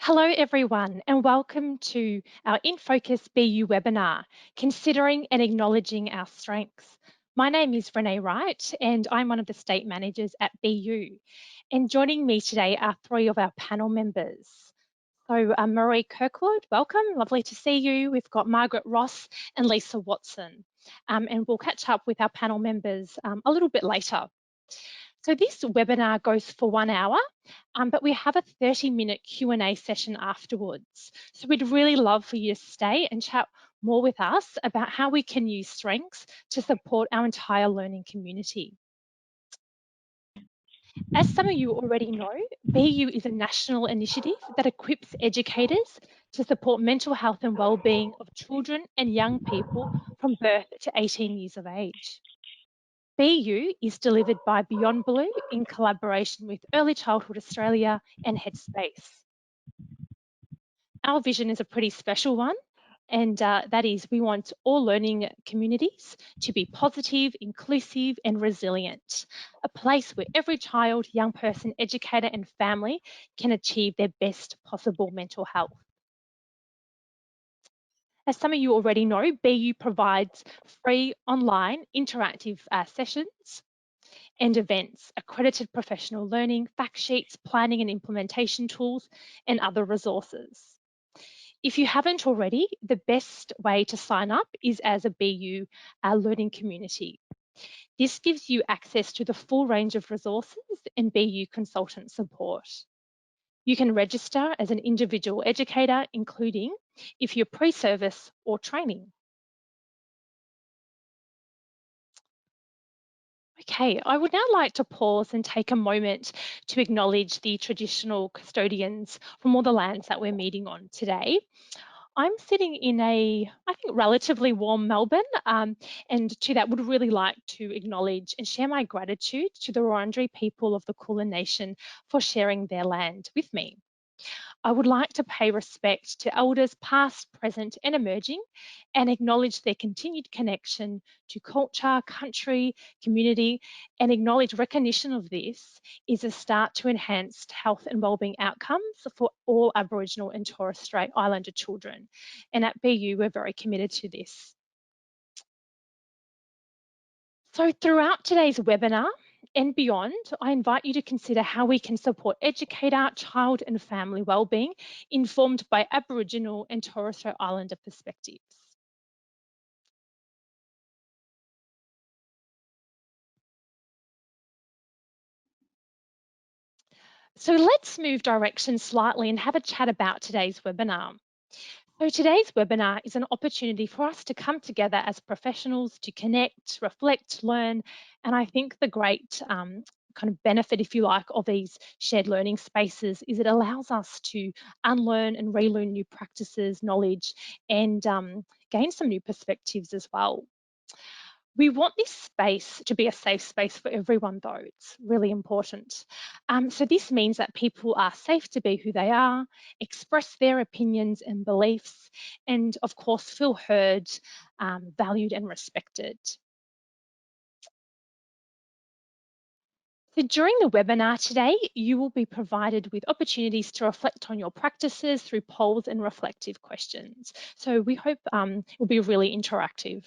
Hello everyone and welcome to our In Focus BU webinar, Considering and Acknowledging Our Strengths. My name is Renee Wright and I'm one of the State Managers at BU. And joining me today are three of our panel members. So Marie Kirkwood, welcome, lovely to see you. We've got Margaret Ross and Lisa Watson. And we'll catch up with our panel members a little bit later. So this webinar goes for 1 hour, but we have a 30-minute Q&A session afterwards. So we'd really love for you to stay and chat more with us about how we can use strengths to support our entire learning community. As some of you already know, BU is a national initiative that equips educators to support mental health and wellbeing of children and young people from birth to 18 years of age. BU is delivered by Beyond Blue in collaboration with Early Childhood Australia and Headspace. Our vision is a pretty special one, and that is we want all learning communities to be positive, inclusive and resilient, a place where every child, young person, educator and family can achieve their best possible mental health. As some of you already know, BU provides free online interactive sessions and events, accredited professional learning, fact sheets, planning and implementation tools, and other resources. If you haven't already, the best way to sign up is as a BU learning community. This gives you access to the full range of resources and BU consultant support. You can register as an individual educator, including if you're pre-service or training. Okay, I would now like to pause and take a moment to acknowledge the traditional custodians from all the lands that we're meeting on today. I'm sitting in I think, relatively warm Melbourne, and to that would really like to acknowledge and share my gratitude to the Wurundjeri people of the Kulin Nation for sharing their land with me. I would like to pay respect to elders past, present and emerging and acknowledge their continued connection to culture, country, community, and acknowledge recognition of this is a start to enhanced health and wellbeing outcomes for all Aboriginal and Torres Strait Islander children. And at BU, we're very committed to this. So throughout today's webinar and beyond, I invite you to consider how we can support educator, child and family wellbeing informed by Aboriginal and Torres Strait Islander perspectives. So let's move direction slightly and have a chat about today's webinar. So today's webinar is an opportunity for us to come together as professionals to connect, reflect, learn, and I think the great kind of benefit, if you like, of these shared learning spaces is it allows us to unlearn and relearn new practices, knowledge, and gain some new perspectives as well. We want this space to be a safe space for everyone, though. It's really important. So this means that people are safe to be who they are, express their opinions and beliefs, and of course, feel heard, valued and respected. So during the webinar today, you will be provided with opportunities to reflect on your practices through polls and reflective questions. So we hope it will be really interactive.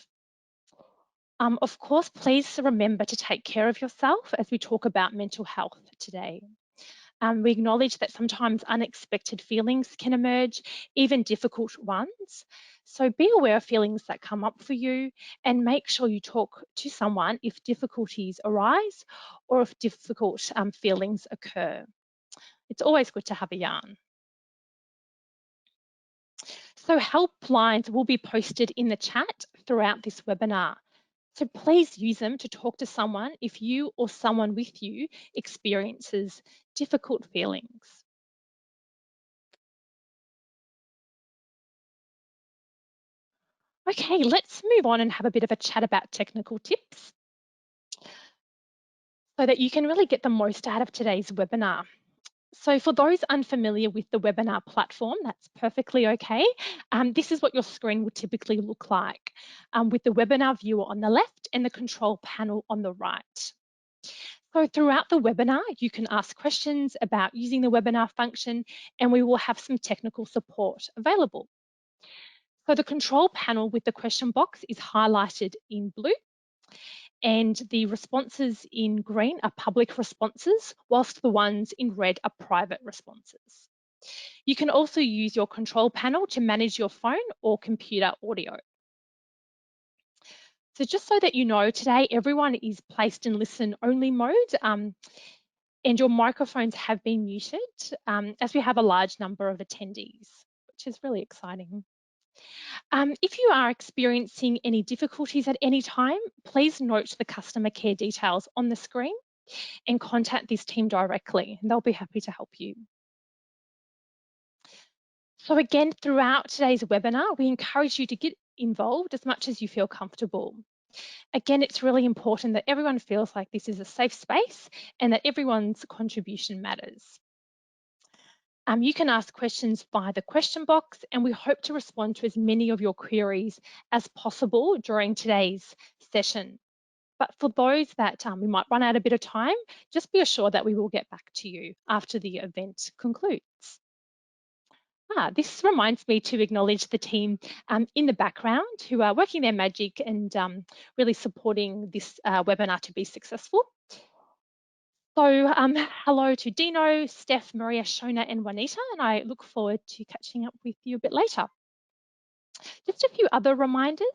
Of course, please remember to take care of yourself as we talk about mental health today. We acknowledge that sometimes unexpected feelings can emerge, even difficult ones. So be aware of feelings that come up for you and make sure you talk to someone if difficulties arise or if difficult feelings occur. It's always good to have a yarn. So helplines will be posted in the chat throughout this webinar. So please use them to talk to someone if you or someone with you experiences difficult feelings. Okay, let's move on and have a bit of a chat about technical tips so that you can really get the most out of today's webinar. So for those unfamiliar with the webinar platform, that's perfectly okay. This is what your screen would typically look like with the webinar viewer on the left and the control panel on the right. So throughout the webinar, you can ask questions about using the webinar function, and we will have some technical support available. So the control panel with the question box is highlighted in blue, and the responses in green are public responses, whilst the ones in red are private responses. You can also use your control panel to manage your phone or computer audio. So just so that you know, today everyone is placed in listen only mode, and your microphones have been muted as we have a large number of attendees, which is really exciting. If you are experiencing any difficulties at any time, please note the customer care details on the screen and contact this team directly, and they'll be happy to help you. So again, throughout today's webinar, we encourage you to get involved as much as you feel comfortable. Again, it's really important that everyone feels like this is a safe space and that everyone's contribution matters. You can ask questions via the question box, and we hope to respond to as many of your queries as possible during today's session. But for those that we might run out a bit of time, just be assured that we will get back to you after the event concludes. This reminds me to acknowledge the team in the background who are working their magic and really supporting this webinar to be successful. So hello to Dino, Steph, Maria, Shona and Juanita, and I look forward to catching up with you a bit later. Just a few other reminders.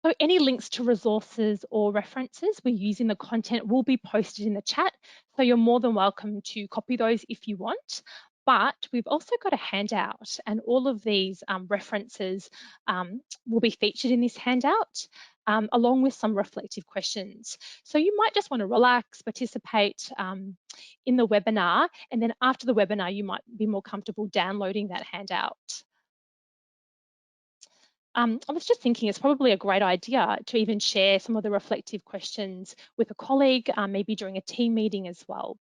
So any links to resources or references we use in the content will be posted in the chat. So you're more than welcome to copy those if you want. But we've also got a handout, and all of these references will be featured in this handout, along with some reflective questions. So you might just want to relax, participate in the webinar, and then after the webinar, you might be more comfortable downloading that handout. I was just thinking it's probably a great idea to even share some of the reflective questions with a colleague, maybe during a team meeting as well.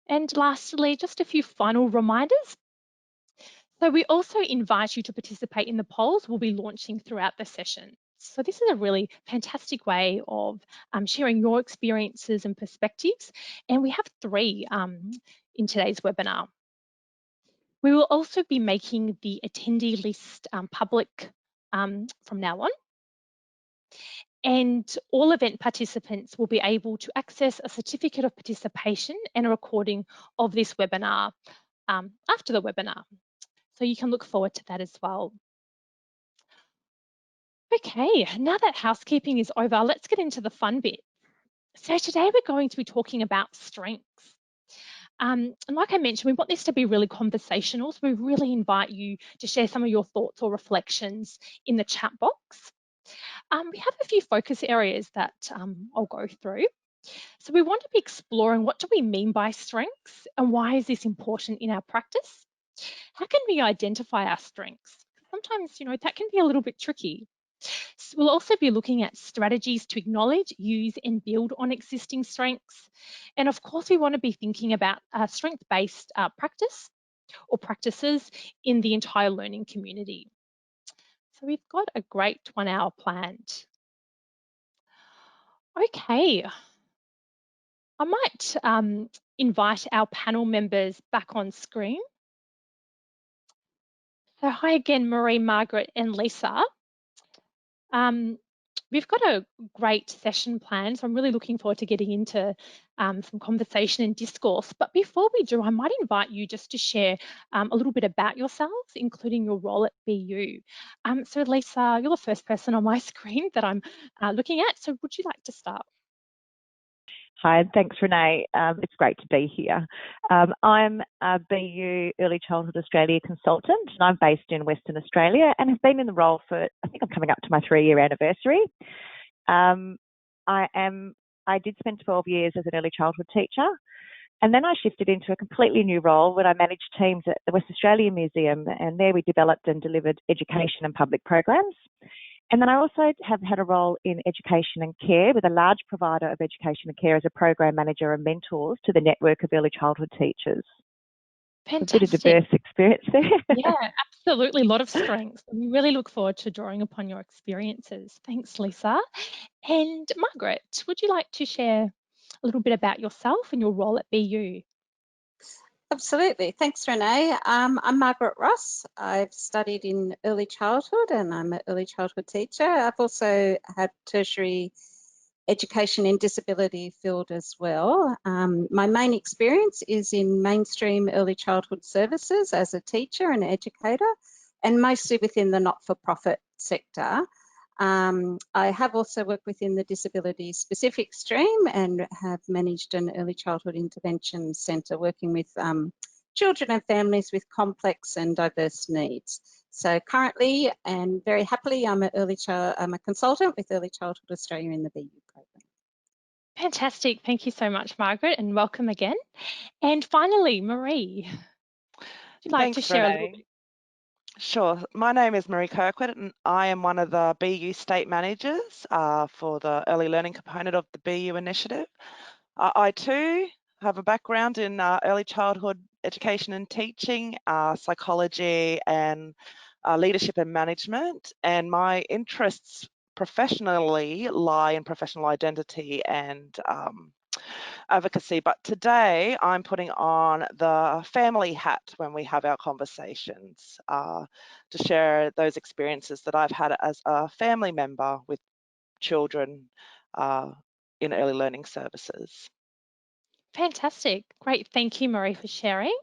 And lastly, just a few final reminders. So we also invite you to participate in the polls we'll be launching throughout the session. So this is a really fantastic way of sharing your experiences and perspectives. And we have 3 in today's webinar. We will also be making the attendee list public from now on. And all event participants will be able to access a certificate of participation and a recording of this webinar after the webinar. So you can look forward to that as well. Okay, now that housekeeping is over, let's get into the fun bit. So today we're going to be talking about strengths. And like I mentioned, we want this to be really conversational, so we really invite you to share some of your thoughts or reflections in the chat box. We have a few focus areas that I'll go through. So we want to be exploring, what do we mean by strengths and why is this important in our practice? How can we identify our strengths? Sometimes, that can be a little bit tricky. So we'll also be looking at strategies to acknowledge, use and build on existing strengths. And of course, we want to be thinking about strength-based practice or practices in the entire learning community. So we've got a great 1 hour planned. Okay, I might invite our panel members back on screen. So hi again, Marie, Margaret and Lisa. We've got a great session planned, so I'm really looking forward to getting into some conversation and discourse. But before we do, I might invite you just to share a little bit about yourselves, including your role at BU. So Lisa, you're the first person on my screen that I'm looking at. So would you like to start? Hi, thanks Renee. It's great to be here. I'm a BU Early Childhood Australia consultant, and I'm based in Western Australia and have been in the role for, I think I'm coming up to my 3-year anniversary. I did spend 12 years as an early childhood teacher, and then I shifted into a completely new role when I managed teams at the West Australian Museum, and there we developed and delivered education and public programs. And then I also have had a role in education and care with a large provider of education and care as a program manager and mentors to the network of early childhood teachers. A bit of Fantastic. diverse experience there. Yeah, absolutely. A lot of strengths. We really look forward to drawing upon your experiences. Thanks, Lisa. And Margaret, would you like to share a little bit about yourself and your role at BU? Absolutely. Thanks, Renee. I'm Margaret Ross. I've studied in early childhood and I'm an early childhood teacher. I've also had tertiary education in disability field as well. My main experience is in mainstream early childhood services as a teacher and educator, and mostly within the not-for-profit sector. I have also worked within the disability specific stream and have managed an early childhood intervention centre working with children and families with complex and diverse needs. So currently and very happily, I'm a consultant with Early Childhood Australia in the BU program. Fantastic. Thank you so much, Margaret, and welcome again. And finally, Marie, would you like to Thanks, share a little Renee. bit? Sure. My name is Marie Kirkwood, and I am one of the BU state managers for the early learning component of the BU initiative. I too have a background in early childhood education and teaching, psychology, and leadership and management. And my interests professionally lie in professional identity and advocacy, but today I'm putting on the family hat when we have our conversations to share those experiences that I've had as a family member with children in early learning services. Fantastic. Great. Thank you, Marie, for sharing.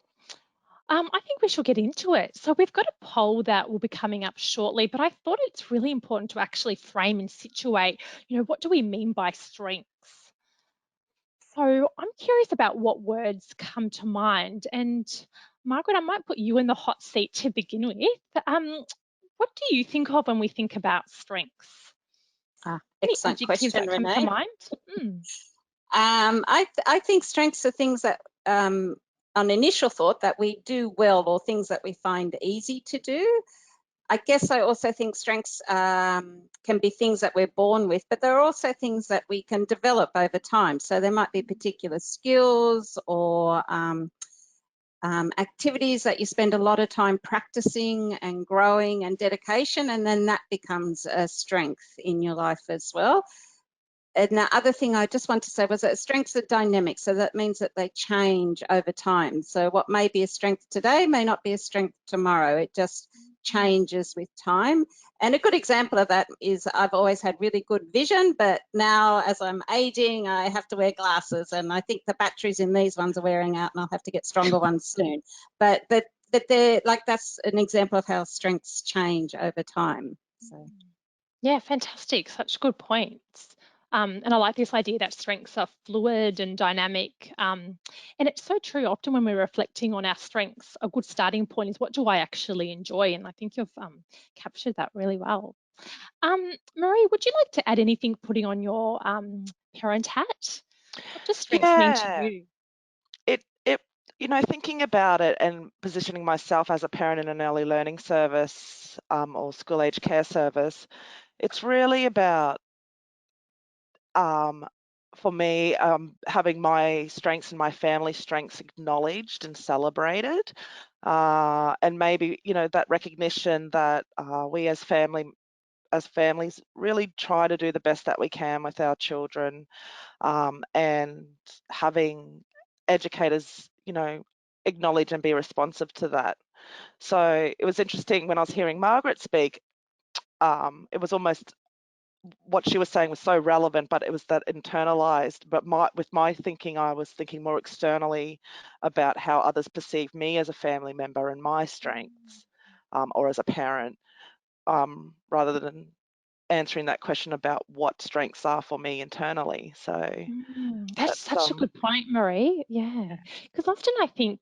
I think we should get into it. So we've got a poll that will be coming up shortly, but I thought it's really important to actually frame and situate, what do we mean by strengths? So I'm curious about what words come to mind. And Margaret, I might put you in the hot seat to begin with. What do you think of when we think about strengths? Any Excellent adjectives question, that come to Renee. mind? Mm. I think strengths are things that, on initial thought, that we do well or things that we find easy to do. I guess I also think strengths can be things that we're born with, but there are also things that we can develop over time. So there might be particular skills or activities that you spend a lot of time practicing and growing and dedication, and then that becomes a strength in your life as well. And the other thing I just want to say was that strengths are dynamic, so that means that they change over time. So what may be a strength today may not be a strength tomorrow. It just changes with time. And a good example of that is I've always had really good vision, but now as I'm aging, I have to wear glasses, and I think the batteries in these ones are wearing out, and I'll have to get stronger ones soon. But they're like, that's an example of how strengths change over time. So. Yeah, fantastic. Such good points. And I like this idea that strengths are fluid and dynamic. And it's so true. Often when we're reflecting on our strengths, a good starting point is what do I actually enjoy? And I think you've captured that really well. Marie, would you like to add anything putting on your parent hat? What does strengths mean to Yeah, you? it thinking about it and positioning myself as a parent in an early learning service or school age care service, it's really about for me, having my strengths and my family strengths acknowledged and celebrated, and maybe that recognition that we as families really try to do the best that we can with our children, and having educators, acknowledge and be responsive to that. So it was interesting when I was hearing Margaret speak. It was almost what she was saying was so relevant, but it was that internalized. But with my thinking, I was thinking more externally about how others perceive me as a family member and my strengths, or as a parent, rather than answering that question about what strengths are for me internally. So That's that's such a good point, Marie. Yeah, because often I think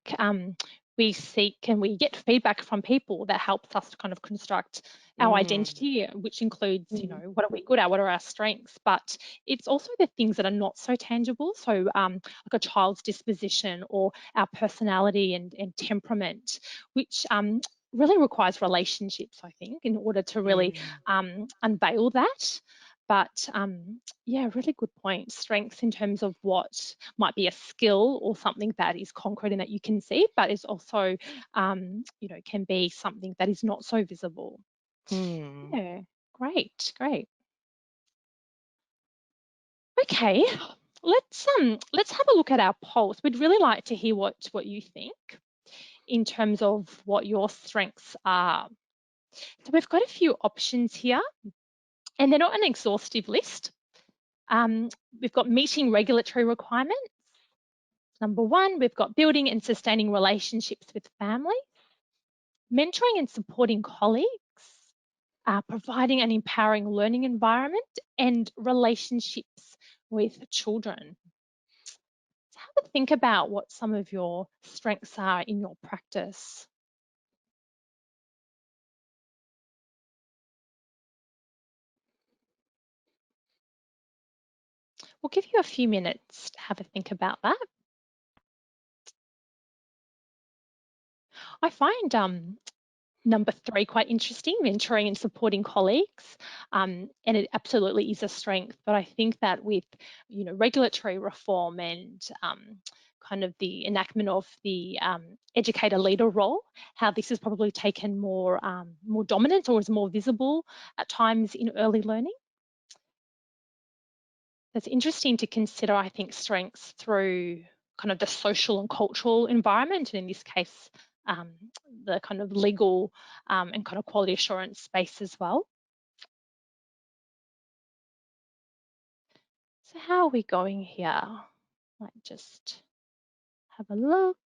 we seek and we get feedback from people that helps us to kind of construct our mm, identity, which includes, what are we good at, what are our strengths, but it's also the things that are not so tangible. So like a child's disposition or our personality and temperament, which really requires relationships, I think, in order to really mm, unveil that. But yeah, really good point. Strengths in terms of what might be a skill or something that is concrete and that you can see, but is also, can be something that is not so visible. Yeah, great, great. Okay, let's have a look at our polls. We'd really like to hear what you think in terms of what your strengths are. So we've got a few options here, and they're not an exhaustive list. We've got meeting regulatory requirements. Number 1, we've got building and sustaining relationships with family, mentoring and supporting colleagues, providing an empowering learning environment, and relationships with children. So have a think about what some of your strengths are in your practice. We'll give you a few minutes to have a think about that. I find number 3 quite interesting, mentoring and supporting colleagues, and it absolutely is a strength. But I think that with regulatory reform and kind of the enactment of the educator leader role, how this has probably taken more dominance or is more visible at times in early learning. It's interesting to consider, I think, strengths through kind of the social and cultural environment, and in this case, the kind of legal and kind of quality assurance space as well. So how are we going here? Might just have a look.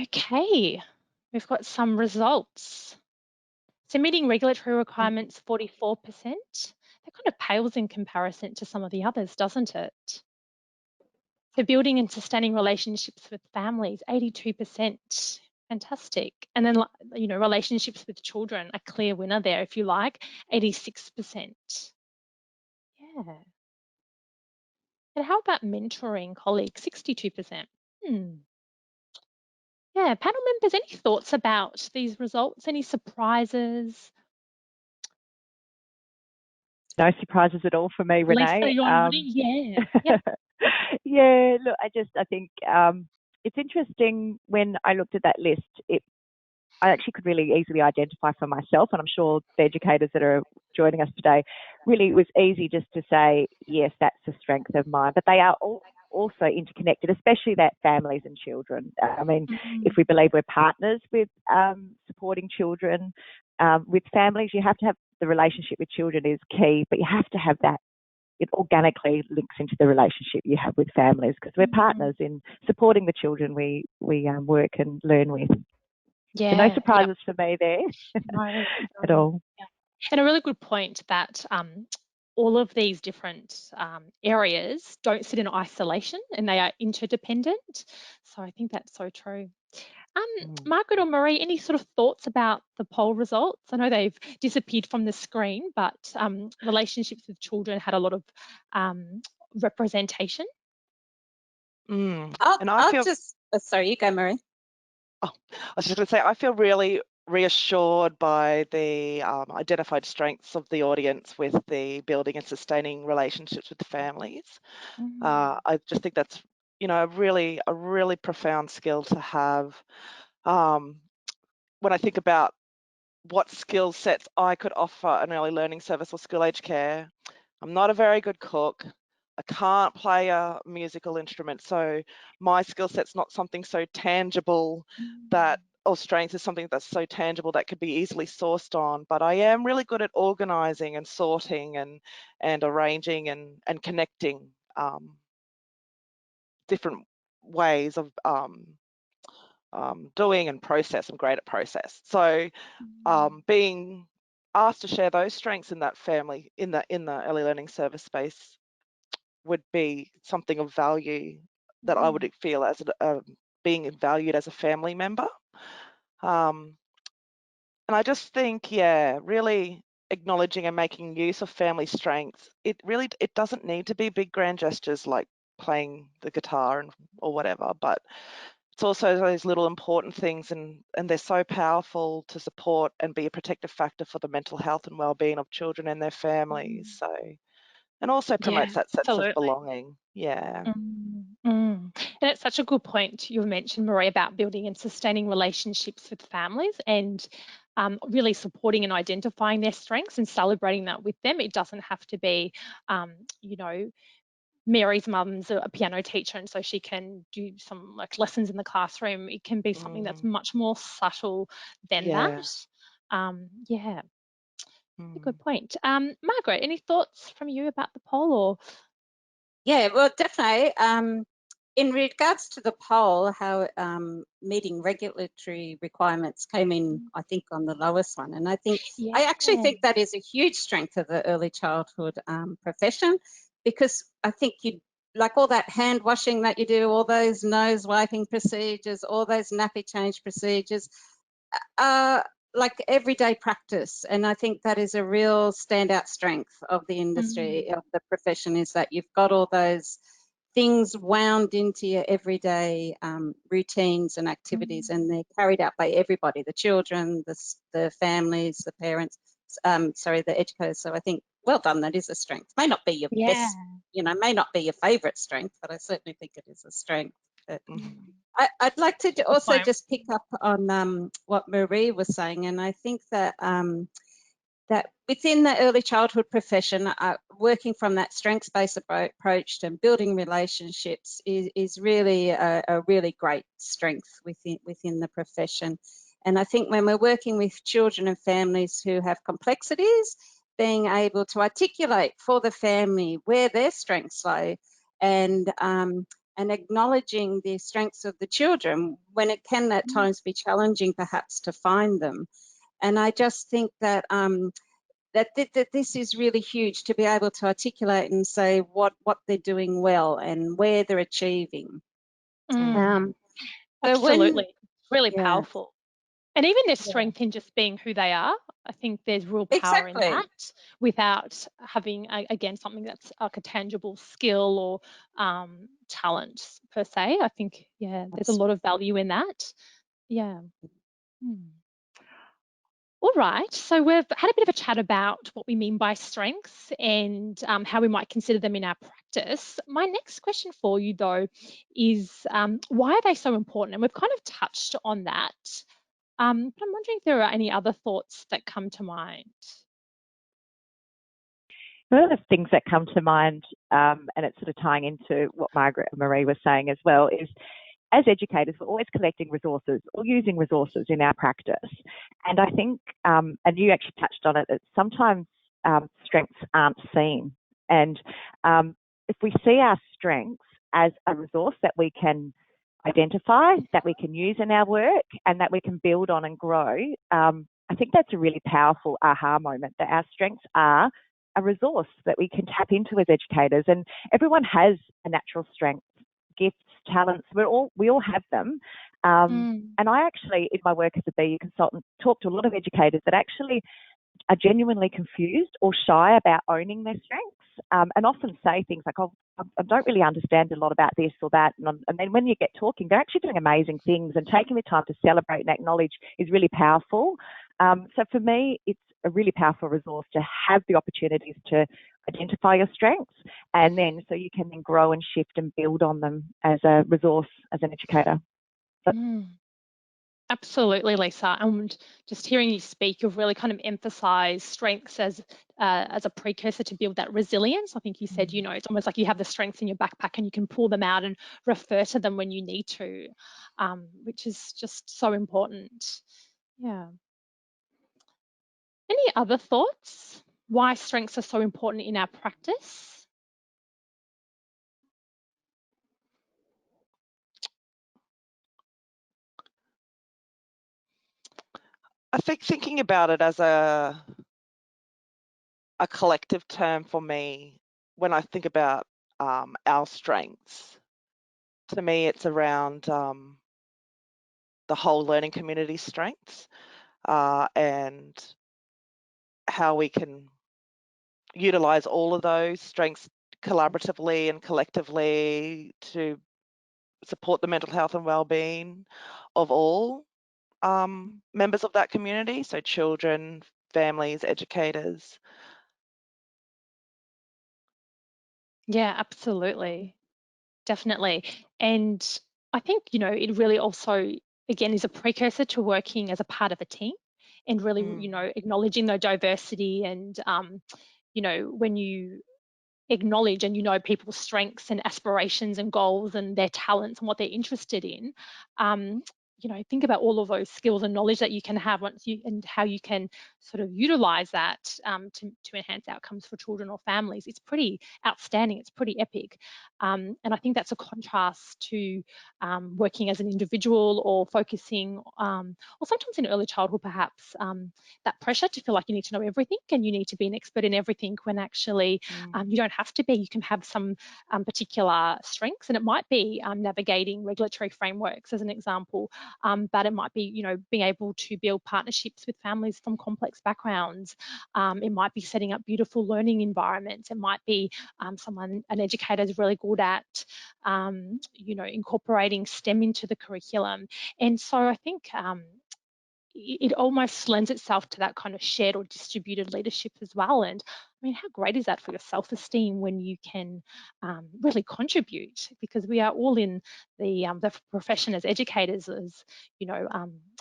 Okay, we've got some results. So meeting regulatory requirements, 44%. That kind of pales in comparison to some of the others, doesn't it? So building and sustaining relationships with families, 82%. Fantastic. And then, relationships with children, a clear winner there, if you like, 86%. Yeah. And how about mentoring colleagues, 62%? Yeah, panel members, any thoughts about these results? Any surprises? No surprises at all for me, Lisa, Renee. you're nodding? Yeah. Yep. Yeah, look, I think it's interesting when I looked at that list, I actually could really easily identify for myself, and I'm sure the educators that are joining us today, really it was easy just to say, yes, that's a strength of mine. But they are all also interconnected, especially that families and children. I mean, if we believe we're partners with supporting children, with families, you have to have the relationship with children is key, but you have to have that. It organically links into the relationship you have with families because we're partners in supporting the children we work and learn with. Yeah. So no surprises for me there No, at all. Yeah. And a really good point that all of these different areas don't sit in isolation and they are interdependent. So I think that's so true. Margaret or Marie, any sort of thoughts about the poll results? I know they've disappeared from the screen, but relationships with children had a lot of representation. And I feel sorry, you go, Marie. I was just going to say, I feel really reassured by the identified strengths of the audience with the building and sustaining relationships with families. I just think that's, a really profound skill to have. When I think about what skill sets I could offer an early learning service or school age care, I'm not a very good cook. I can't play a musical instrument. So my skill set's not something so tangible or strength is something that's so tangible that could be easily sourced on. But I am really good at organizing and sorting and arranging and connecting different ways of doing and process. I'm great at process. So being asked to share those strengths in that family, in the early learning service space, would be something of value that I would feel as being valued as a family member. And I just think, really acknowledging and making use of family strengths. It doesn't need to be big grand gestures like playing the guitar or whatever, but it's also those little important things, and they're so powerful to support and be a protective factor for the mental health and well-being of children and their families. So, and also Yeah, promotes that sense of absolutely. belonging. Yeah. And it's such a good point you've mentioned, Marie, about building and sustaining relationships with families and really supporting and identifying their strengths and celebrating that with them. It doesn't have to be, you know, Mary's mum's a piano teacher, and so she can do some like lessons in the classroom. It can be something that's much more subtle than Yeah. that. Yeah, a Mm. good point. Margaret, any thoughts from you about the poll or? Yeah, well, definitely. In regards to the poll, how meeting regulatory requirements came in, I think, on the lowest one. And I actually Yeah. think that is a huge strength of the early childhood profession, because I think you like all that hand washing that you do, all those nose wiping procedures, all those nappy change procedures, like everyday practice. And I think that is a real standout strength of the industry, of the profession, is that you've got all those things wound into your everyday routines and activities, and they're carried out by everybody, the children, the families, the parents, the educators. So I think, well done, that is a strength. May not be your Yeah. best, may not be your favourite strength, but I certainly think it is a strength. But I'd like to Good also point. just pick up on what Marie was saying, and I think that that within the early childhood profession, working from that strengths-based approach and building relationships is really a really great strength within the profession. And I think when we're working with children and families who have complexities, being able to articulate for the family where their strengths lie, and acknowledging the strengths of the children when it can at times be challenging perhaps to find them. And I just think that that this is really huge, to be able to articulate and say what they're doing well and where they're achieving. Mm, So when, absolutely. It's really yeah, powerful. And even there's yeah, strength in just being who they are. I think there's real power in exactly. that without having, again, something that's like a tangible skill or talent per se. I think, yeah, there's a lot of value in that. Yeah. Hmm. All right, so we've had a bit of a chat about what we mean by strengths and how we might consider them in our practice. My next question for you, though, is why are they so important? And we've kind of touched on that, but I'm wondering if there are any other thoughts that come to mind. One of the things that come to mind, and it's sort of tying into what Margaret and Marie were saying as well, is as educators, we're always collecting resources or using resources in our practice. And I think, and you actually touched on it, that sometimes strengths aren't seen. And if we see our strengths as a resource that we can identify, that we can use in our work, and that we can build on and grow, I think that's a really powerful aha moment, that our strengths are a resource that we can tap into as educators. And everyone has a natural strength, gifts, talents. We all have them. And I actually, in my work as a BU consultant, talk to a lot of educators that actually are genuinely confused or shy about owning their strengths, and often say things like, oh, I don't really understand a lot about this or that. And then when you get talking, they're actually doing amazing things, and taking the time to celebrate and acknowledge is really powerful. So for me, it's a really powerful resource to have the opportunities to identify your strengths, and then so you can then grow and shift and build on them as a resource, as an educator. Absolutely, Lisa. And just hearing you speak, you've really kind of emphasised strengths as a precursor to build that resilience. I think you said, it's almost like you have the strengths in your backpack and you can pull them out and refer to them when you need to, which is just so important. Yeah. Any other thoughts? Why strengths are so important in our practice? I think thinking about it as a collective term for me, when I think about our strengths, to me it's around the whole learning community strengths, and how we can utilize all of those strengths collaboratively and collectively to support the mental health and well-being of all members of that community, so children, families, educators. Yeah, absolutely. Definitely. And I think, it really also, again, is a precursor to working as a part of a team and really, acknowledging the diversity and, when you acknowledge and people's strengths and aspirations and goals and their talents and what they're interested in, think about all of those skills and knowledge that you can have and how you can sort of utilize that to enhance outcomes for children or families. It's pretty outstanding. It's pretty epic. And I think that's a contrast to working as an individual or focusing, or sometimes in early childhood, perhaps, that pressure to feel like you need to know everything and you need to be an expert in everything when actually you don't have to be. You can have some particular strengths, and it might be navigating regulatory frameworks as an example, but it might be, being able to build partnerships with families from complex backgrounds. It might be setting up beautiful learning environments. It might be an educator is really good at, incorporating STEM into the curriculum. And so I think it almost lends itself to that kind of shared or distributed leadership as well. And I mean, how great is that for your self-esteem when you can really contribute? Because we are all in the profession as educators, as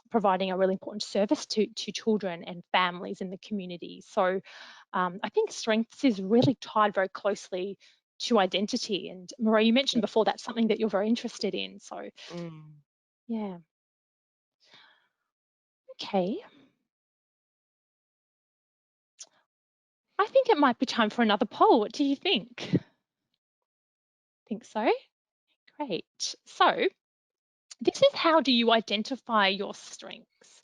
providing a really important service to children and families in the community. So I think strengths is really tied very closely to identity. And Maria, you mentioned before that's something that you're very interested in. So yeah. Okay. I think it might be time for another poll. What do you think? Think so? Great. So this is, how do you identify your strengths?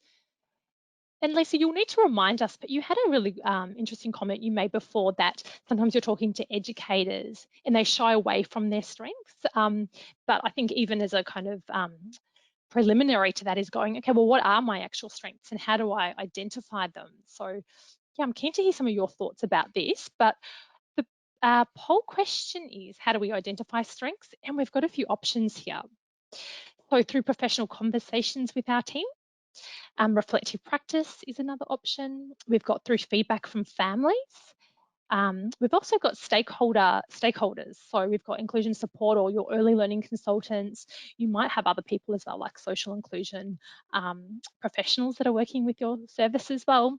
And Lisa, you'll need to remind us, but you had a really interesting comment you made before that sometimes you're talking to educators and they shy away from their strengths. But I think even as a kind of preliminary to that is going, okay, well, what are my actual strengths and how do I identify them? So yeah, I'm keen to hear some of your thoughts about this, but the poll question is, how do we identify strengths? And we've got a few options here. So through professional conversations with our team, reflective practice is another option. We've got through feedback from families. We've also got stakeholders. So we've got inclusion support or your early learning consultants. You might have other people as well, like social inclusion professionals that are working with your service as well.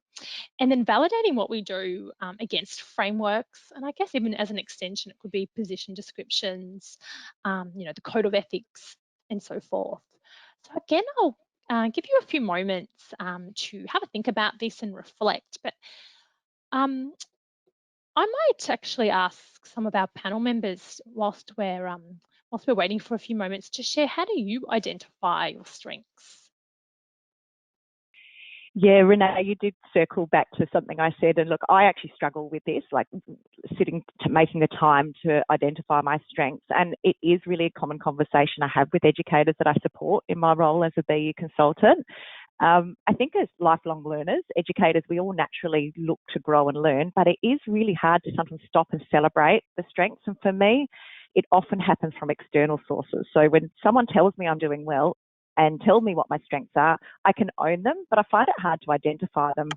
And then validating what we do against frameworks. And I guess even as an extension, it could be position descriptions, the code of ethics and so forth. So again, I'll give you a few moments to have a think about this and reflect. But I might actually ask some of our panel members whilst we're waiting for a few moments to share, how do you identify your strengths? Yeah, Renee, you did circle back to something I said. And look, I actually struggle with this, like making the time to identify my strengths. And it is really a common conversation I have with educators that I support in my role as a BU consultant. I think as lifelong learners, educators, we all naturally look to grow and learn, but it is really hard to sometimes stop and celebrate the strengths. And for me, it often happens from external sources. So when someone tells me I'm doing well and tell me what my strengths are, I can own them, but I find it hard to identify them.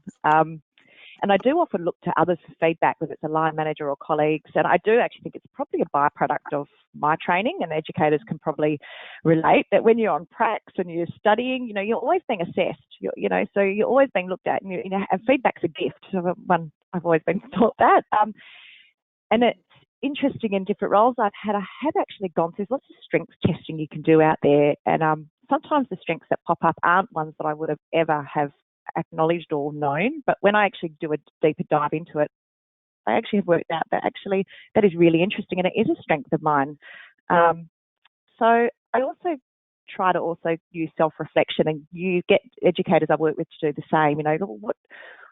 And I do often look to others for feedback, whether it's a line manager or colleagues. And I do actually think it's probably a byproduct of my training, and educators can probably relate that when you're on pracs and you're studying, you're always being assessed, so you're always being looked at, and, and feedback's a gift. So I've always been taught that. And it's interesting in different roles I've had. I have actually gone through lots of strengths testing you can do out there. And sometimes the strengths that pop up aren't ones that I would have ever have acknowledged or known, but when I actually do a deeper dive into it, I actually have worked out that actually that is really interesting and it is a strength of mine. So I also try to also use self-reflection, and you get educators I've worked with to do the same.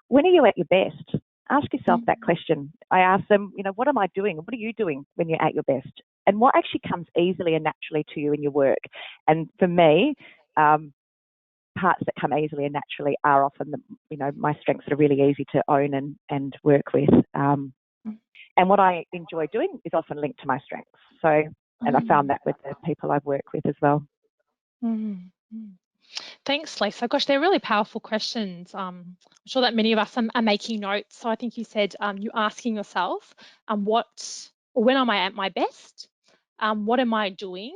When are you at your best? Ask yourself that question. I ask them, what am I doing? What are you doing when you're at your best? And what actually comes easily and naturally to you in your work? And for me, parts that come easily and naturally are often my strengths that are really easy to own and work with. And what I enjoy doing is often linked to my strengths. So And I found that with the people I've worked with as well. Mm. Thanks, Lisa. Gosh, they're really powerful questions. I'm sure that many of us are making notes. So I think you said you're asking yourself, when am I at my best? What am I doing?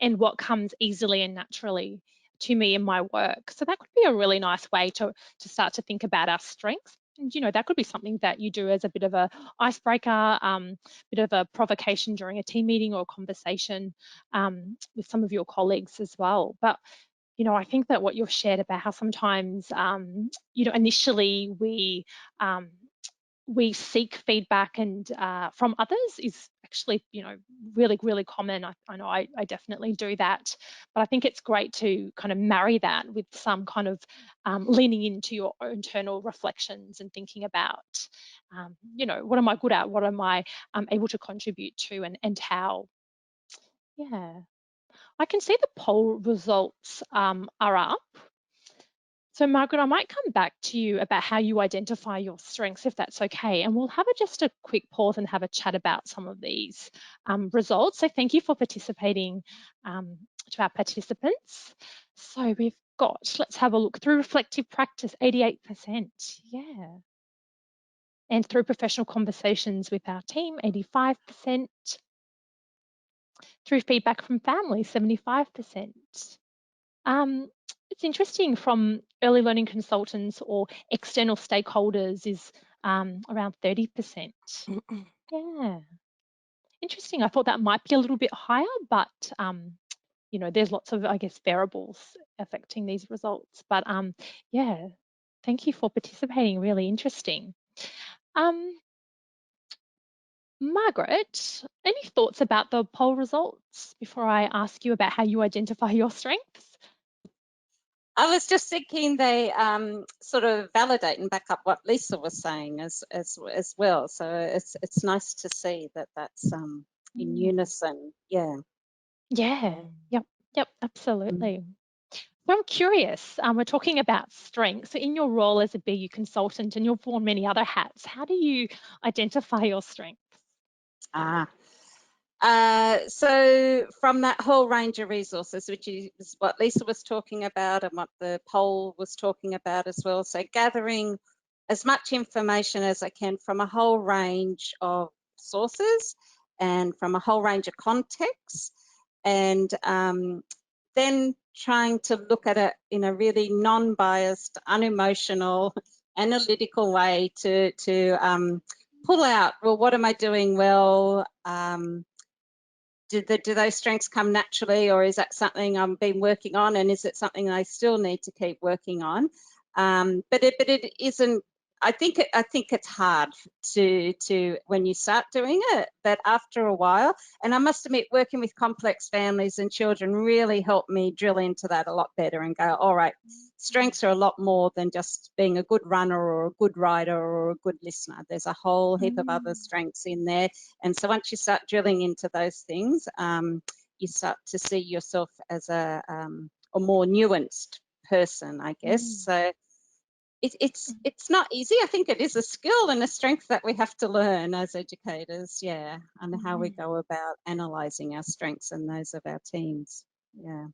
And what comes easily and naturally to me in my work? So that could be a really nice way to start to think about our strengths. And, that could be something that you do as a bit of a icebreaker, bit of a provocation during a team meeting or conversation with some of your colleagues as well. But I think that what you've shared about how sometimes, initially we seek feedback and from others is actually, really, really common. I know I definitely do that, but I think it's great to kind of marry that with some kind of leaning into your internal reflections and thinking about, what am I good at? What am I able to contribute to, and how? Yeah. I can see the poll results are up. So Margaret, I might come back to you about how you identify your strengths, if that's okay. And we'll have just a quick pause and have a chat about some of these results. So thank you for participating to our participants. So we've got, let's have a look, through reflective practice, 88%. Yeah. And through professional conversations with our team, 85%. Through feedback from family, 75%. It's interesting, from early learning consultants or external stakeholders is around 30%. Yeah, interesting. I thought that might be a little bit higher, but there's lots of, I guess, variables affecting these results. But yeah, thank you for participating. Really interesting. Margaret, any thoughts about the poll results before I ask you about how you identify your strengths? I was just thinking they sort of validate and back up what Lisa was saying as well. So it's nice to see that that's in unison. Yeah. Yeah. Yep. Absolutely. Mm. So I'm curious. We're talking about strengths. So in your role as a BU consultant, and you've worn many other hats, how do you identify your strengths? So from that whole range of resources, which is what Lisa was talking about and what the poll was talking about as well. So gathering as much information as I can from a whole range of sources and from a whole range of contexts, and then trying to look at it in a really non-biased, unemotional, analytical way to pull out, well, what am I doing well? Do those strengths come naturally, or is that something I've been working on, and is it something I still need to keep working on? But it isn't. I think it's hard to when you start doing it, but after a while, and I must admit, working with complex families and children really helped me drill into that a lot better and go, all right, strengths are a lot more than just being a good runner or a good writer or a good listener. There's a whole heap of other strengths in there. And so once you start drilling into those things, you start to see yourself as a more nuanced person, I guess. So it's not easy. I think it is a skill and a strength that we have to learn as educators, yeah, and how we go about analysing our strengths and those of our teams. Yeah.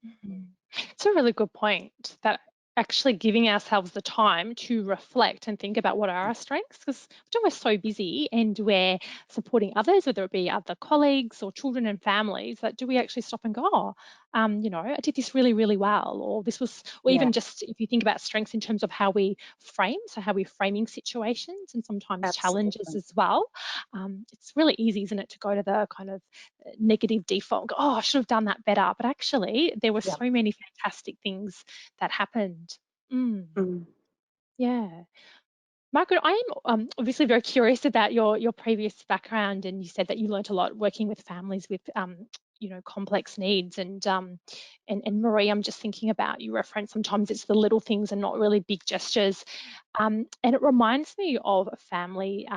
It's a really good point, that actually giving ourselves the time to reflect and think about what are our strengths, because we're so busy and we're supporting others, whether it be other colleagues or children and families, that do we actually stop and go, oh, I did this really, really well, or this was, or even just if you think about strengths in terms of how we frame, so how we're framing situations and sometimes challenges as well. It's really easy, isn't it, to go to the kind of negative default, go, oh, I should have done that better. But actually, there were so many fantastic things that happened. Yeah. Margaret, I am obviously very curious about your previous background, and you said that you learnt a lot working with families with complex needs. And Marie, I'm just thinking about, you reference sometimes it's the little things and not really big gestures. And it reminds me of a family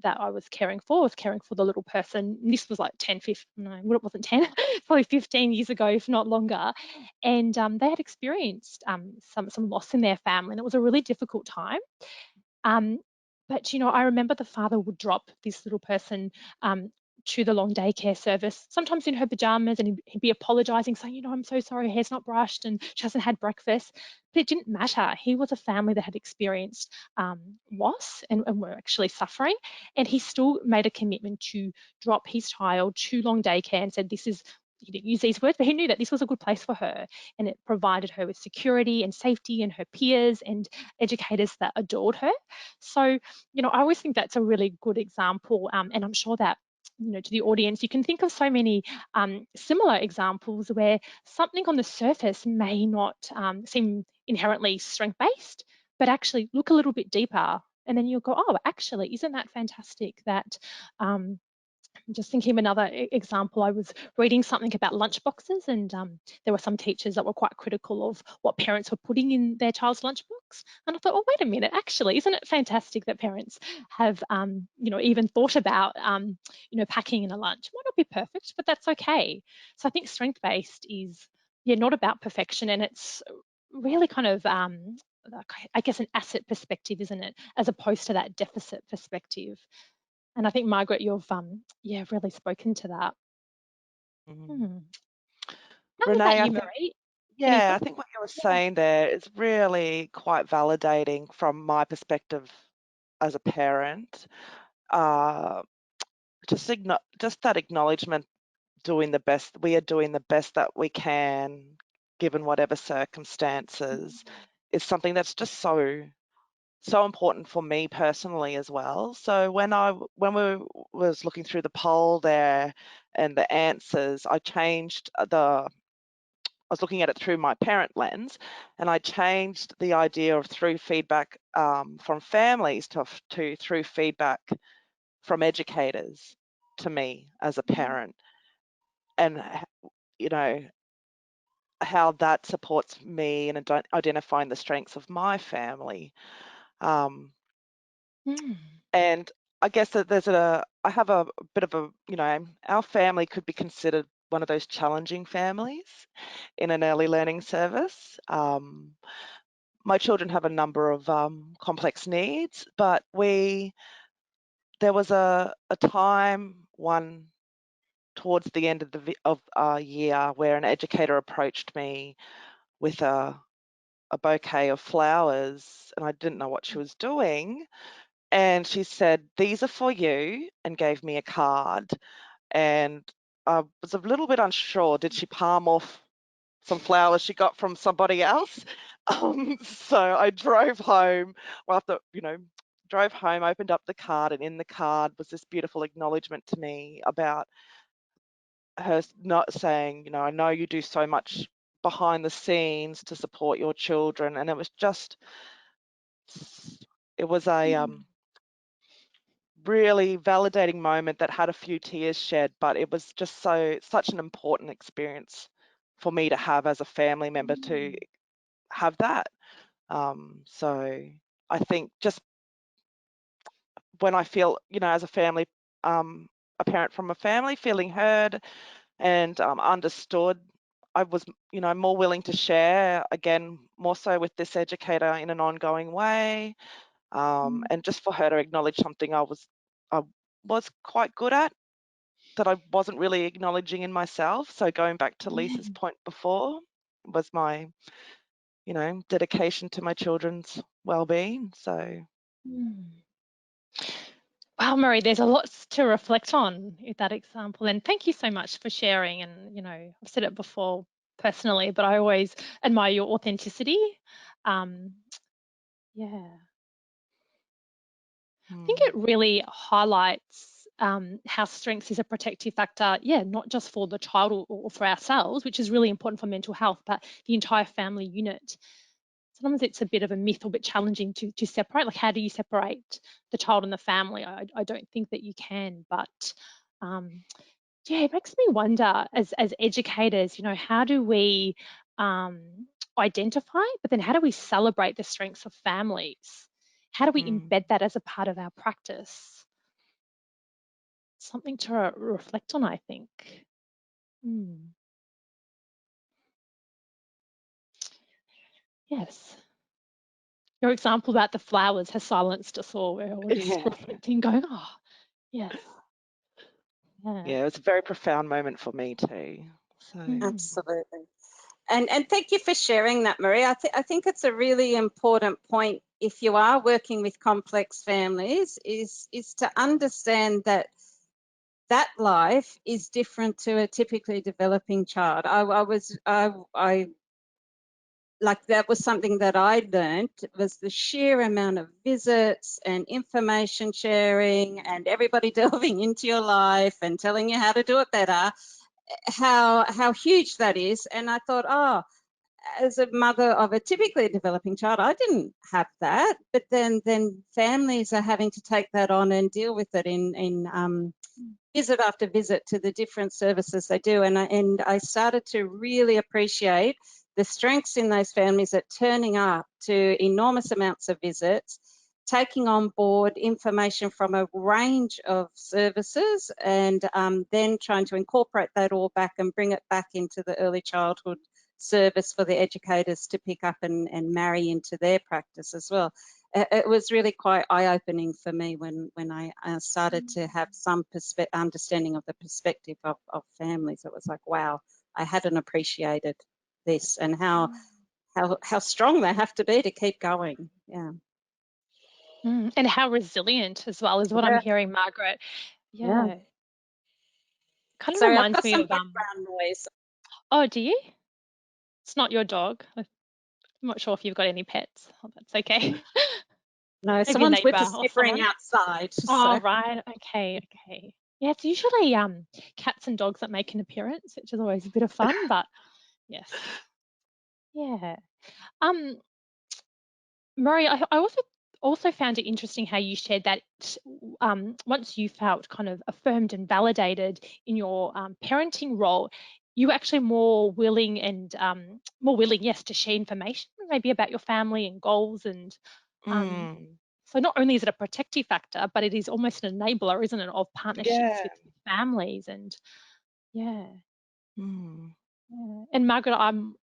that I was caring for. I was caring for the little person. This was like 10, 15, no, it wasn't 10, probably 15 years ago, if not longer. And they had experienced some loss in their family, and it was a really difficult time. But I remember the father would drop this little person to the long daycare service, sometimes in her pajamas, and he'd be apologising, saying, you know, I'm so sorry, her hair's not brushed and she hasn't had breakfast. But it didn't matter. He was a family that had experienced loss and were actually suffering. And he still made a commitment to drop his child to long daycare and said, this is, he didn't use these words, but he knew that this was a good place for her. And it provided her with security and safety and her peers and educators that adored her. So, you know, I always think that's a really good example. And I'm sure that, you know, to the audience, you can think of so many similar examples where something on the surface may not seem inherently strength-based, but actually look a little bit deeper. And then you'll go, oh, actually, isn't that fantastic that I'm just thinking of another example. I was reading something about lunchboxes, and there were some teachers that were quite critical of what parents were putting in their child's lunchbox. And I thought, oh, wait a minute, actually, isn't it fantastic that parents have, you know, even thought about, you know, packing in a lunch? Might not be perfect, but that's okay. So I think strength-based is, yeah, not about perfection, and it's really kind of, I guess, an asset perspective, isn't it, as opposed to that deficit perspective. And I think, Margaret, you've yeah, really spoken to that. Hmm. How about Renee, I you, think, Marie? Any yeah, I thoughts? think what you were Yeah. saying there is really quite validating from my perspective as a parent. Uh, just that acknowledgement, doing the best, we are doing the best that we can, given whatever circumstances, is something that's just so important for me personally as well. So when we was looking through the poll there and the answers, I was looking at it through my parent lens, and I changed the idea of through feedback from families to through feedback from educators to me as a parent, and you know how that supports me in identifying the strengths of my family. Um, Mm. and I guess that I have a bit of a, you know, our family could be considered one of those challenging families in an early learning service. My children have a number of complex needs, but there was a time, one towards the end of our year, where an educator approached me with a bouquet of flowers, and I didn't know what she was doing. And she said, "These are for you," and gave me a card. And I was a little bit unsure. Did she palm off some flowers she got from somebody else? So I drove home. Well, after, you know, drove home, opened up the card, and in the card was this beautiful acknowledgement to me about her not saying, you know, I know you do so much behind the scenes to support your children. And it was just, it was a Mm. really validating moment that had a few tears shed, but it was just such an important experience for me to have as a family member, to have that. So I think just when I feel, you know, as a family, a parent from a family, feeling heard and understood, I was, you know, more willing to share, again, more so with this educator in an ongoing way. And just for her to acknowledge something I was quite good at, that I wasn't really acknowledging in myself. So going back to Lisa's Yeah. point before, was my, you know, dedication to my children's well-being. So Mm. Wow, Marie, there's a lot to reflect on with that example. And thank you so much for sharing. And, you know, I've said it before personally, but I always admire your authenticity. Um, yeah. I think it really highlights how strengths is a protective factor, yeah, not just for the child or for ourselves, which is really important for mental health, but the entire family unit. Sometimes it's a bit of a myth or a bit challenging to separate. Like, how do you separate the child and the family? I don't think that you can, but yeah, it makes me wonder as educators, you know, how do we identify, but then how do we celebrate the strengths of families? How do we mm, embed that as a part of our practice? Something to reflect on, I think. Hmm. Yes. Your example about the flowers has silenced us all. We're all just yeah. reflecting, going, oh, yes. Yeah, it was a very profound moment for me too. So Absolutely. And thank you for sharing that, Marie. I think it's a really important point if you are working with complex families is to understand that that life is different to a typically developing child. I like that was something that I learned was the sheer amount of visits and information sharing and everybody delving into your life and telling you how to do it better, how huge that is. And I thought, oh, as a mother of a typically developing child, I didn't have that. But then families are having to take that on and deal with it in visit after visit to the different services they do. And I started to really appreciate the strengths in those families at turning up to enormous amounts of visits, taking on board information from a range of services, and then trying to incorporate that all back and bring it back into the early childhood service for the educators to pick up and marry into their practice as well. It was really quite eye-opening for me when I started to have some understanding of the perspective of families. It was like, wow, I hadn't appreciated this and how strong they have to be to keep going. Yeah. And how resilient as well is what I'm hearing, Margaret. Yeah. Yeah. Kind of Sorry, I've reminds got me some of background noise. oh, do you? It's not your dog. I'm not sure if you've got any pets. Oh, that's okay. No, Maybe a someone's neighbor or whippersnippering someone. outside. Oh, So right. Okay, okay. Yeah, it's usually cats and dogs that make an appearance, which is always a bit of fun, but yes. Yeah. Um, Murray, I also found it interesting how you shared that once you felt kind of affirmed and validated in your parenting role, you were actually more willing and more willing, yes, to share information maybe about your family and goals. And um, mm, so not only is it a protective factor, but it is almost an enabler, isn't it, of partnerships yeah. with families. And yeah, Mm, yeah. And Margaret, I'm